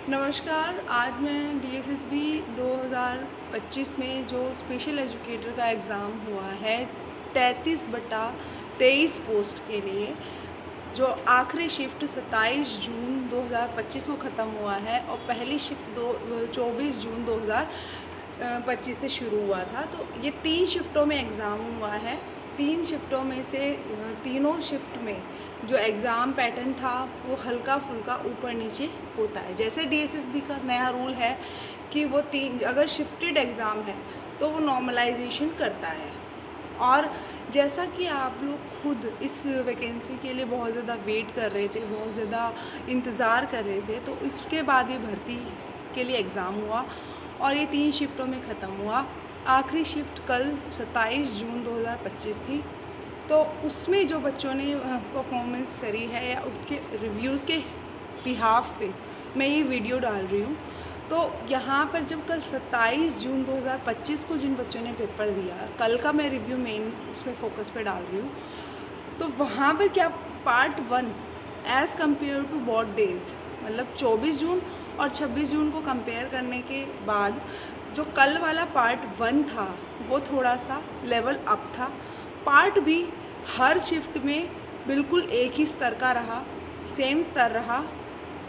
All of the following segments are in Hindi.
नमस्कार। आज मैं डीएसएसबी 2025 में जो स्पेशल एजुकेटर का एग्ज़ाम हुआ है 33/23 पोस्ट के लिए, जो आखिरी शिफ्ट 27 जून 2025 को ख़त्म हुआ है और पहली शिफ्ट 24 जून 2025 से शुरू हुआ था। तो ये 3 शिफ्टों में एग्ज़ाम हुआ है। 3 शिफ्टों में से तीनों शिफ्ट में जो एग्ज़ाम पैटर्न था वो हल्का फुल्का ऊपर नीचे होता है। जैसे डीएसएसबी का नया रूल है कि वो अगर शिफ्टेड एग्ज़ाम है तो वो नॉर्मलाइजेशन करता है। और जैसा कि आप लोग खुद इस वैकेंसी के लिए बहुत ज़्यादा वेट कर रहे थे, बहुत ज़्यादा इंतज़ार कर रहे थे, तो इसके बाद ये भर्ती के लिए एग्ज़ाम हुआ और ये 3 शिफ्टों में ख़त्म हुआ। आखिरी शिफ्ट कल 27 जून 2025 थी। तो उसमें जो बच्चों ने परफॉर्मेंस करी है या उनके रिव्यूज़ के बिहाफ पे मैं ये वीडियो डाल रही हूँ। तो यहाँ पर जब कल 27 जून 2025 को जिन बच्चों ने पेपर दिया, कल का मैं रिव्यू मेन उसमें फोकस पे डाल रही हूँ, तो वहाँ पर क्या part 1 as compared to both days, मतलब 24 जून और 26 जून को कंपेयर करने के बाद जो कल वाला पार्ट 1 था वो थोड़ा सा लेवल अप था। पार्ट भी हर शिफ्ट में बिल्कुल एक ही स्तर का रहा, सेम स्तर रहा।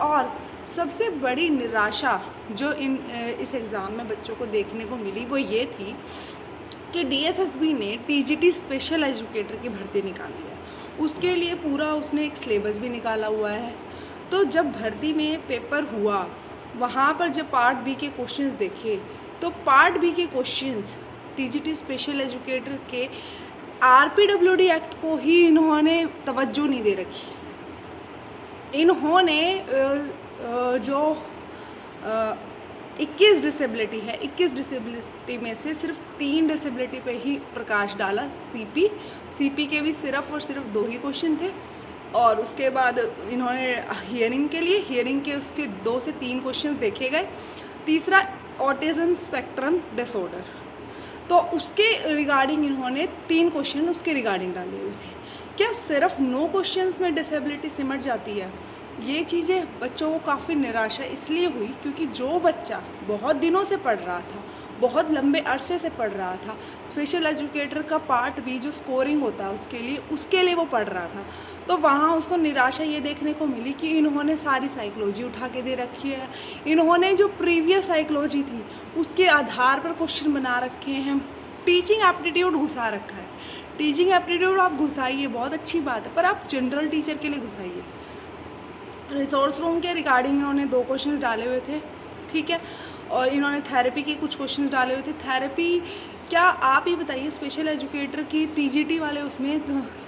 और सबसे बड़ी निराशा जो इस एग्ज़ाम में बच्चों को देखने को मिली वो ये थी कि डीएसएसबी ने टीजीटी स्पेशल एजुकेटर की भर्ती निकाली है। उसके लिए पूरा उसने एक सिलेबस भी निकाला हुआ है। तो जब भर्ती में पेपर हुआ, वहाँ पर जब पार्ट बी के क्वेश्चंस देखे, तो पार्ट बी के क्वेश्चंस टीजीटी स्पेशल एजुकेटर के आरपीडब्ल्यूडी एक्ट को ही इन्होंने तवज्जो नहीं दे रखी। इन्होंने जो 21 डिसेबिलिटी है, 21 डिसेबिलिटी में से सिर्फ 3 डिसेबिलिटी पे ही प्रकाश डाला। सीपी के भी सिर्फ और सिर्फ 2 ही क्वेश्चन थे। और उसके बाद इन्होंने हियरिंग के उसके 2 से 3 क्वेश्चन देखे गए। तीसरा ऑटिज्म स्पेक्ट्रम डिसऑर्डर, तो उसके रिगार्डिंग इन्होंने 3 क्वेश्चन उसके रिगार्डिंग डाले हुए थे। क्या सिर्फ 9 क्वेश्चंस में डिसेबिलिटी सिमट जाती है? ये चीज़ें बच्चों को काफ़ी निराशा इसलिए हुई क्योंकि जो बच्चा बहुत दिनों से पढ़ रहा था, बहुत लंबे अरसे से पढ़ रहा था, स्पेशल एजुकेटर का पार्ट भी जो स्कोरिंग होता है उसके लिए वो पढ़ रहा था, तो वहाँ उसको निराशा ये देखने को मिली कि इन्होंने सारी साइकोलॉजी उठा के दे रखी है। इन्होंने जो प्रीवियस साइकोलॉजी थी उसके आधार पर क्वेश्चन बना रखे हैं। टीचिंग एप्टीट्यूड घुसा रखा है। टीचिंग एप्टीट्यूड आप घुसाइए, बहुत अच्छी बात है, पर आप जनरल टीचर के लिए घुसाइए। रिसोर्स रूम के रिगार्डिंग इन्होंने 2 क्वेश्चन डाले हुए थे, ठीक है। और इन्होंने थेरेपी के कुछ क्वेश्चन डाले हुए थे। थेरेपी क्या आप ही बताइए, स्पेशल एजुकेटर की टीजीटी वाले उसमें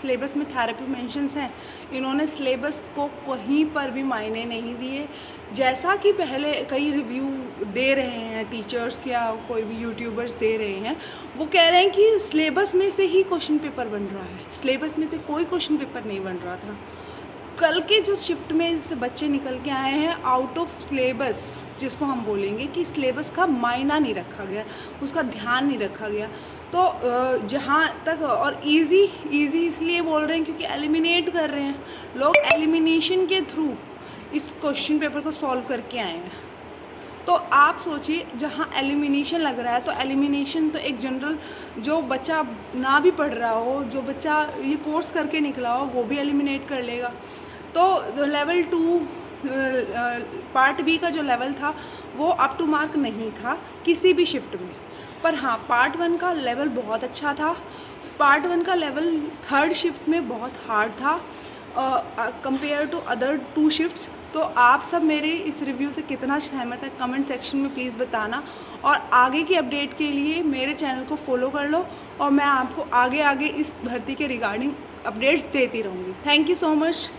सिलेबस में थेरेपी मेंशंस हैं। इन्होंने सिलेबस को कहीं पर भी मायने नहीं दिए। जैसा कि पहले कई रिव्यू दे रहे हैं टीचर्स या कोई भी यूट्यूबर्स दे रहे हैं, वो कह रहे हैं कि सिलेबस में से ही क्वेश्चन पेपर बन रहा है। सिलेबस में से कोई क्वेश्चन पेपर नहीं बन रहा था। कल के जो शिफ्ट में जैसे बच्चे निकल के आए हैं आउट ऑफ सिलेबस, जिसको हम बोलेंगे कि सिलेबस का मायना नहीं रखा गया, उसका ध्यान नहीं रखा गया। तो जहाँ तक और इजी इसलिए बोल रहे हैं क्योंकि एलिमिनेट कर रहे हैं लोग, एलिमिनेशन के थ्रू इस क्वेश्चन पेपर को सॉल्व करके आए हैं। तो आप सोचिए, जहाँ एलिमिनेशन लग रहा है, तो एलिमिनेशन तो एक जनरल जो बच्चा ना भी पढ़ रहा हो, जो बच्चा ये कोर्स करके निकला हो, वो भी एलिमिनेट कर लेगा। तो लेवल 2 पार्ट बी का जो लेवल था वो अप टू मार्क नहीं था किसी भी शिफ्ट में। पर हाँ, पार्ट 1 का लेवल बहुत अच्छा था। पार्ट 1 का लेवल 3rd शिफ्ट में बहुत हार्ड था कंपेयर टू अदर 2 शिफ्ट्स। तो आप सब मेरे इस रिव्यू से कितना सहमत है कमेंट सेक्शन में प्लीज़ बताना। और आगे की अपडेट के लिए मेरे चैनल को फॉलो कर लो और मैं आपको आगे इस भर्ती के रिगार्डिंग अपडेट्स देती रहूँगी। Thank you so much.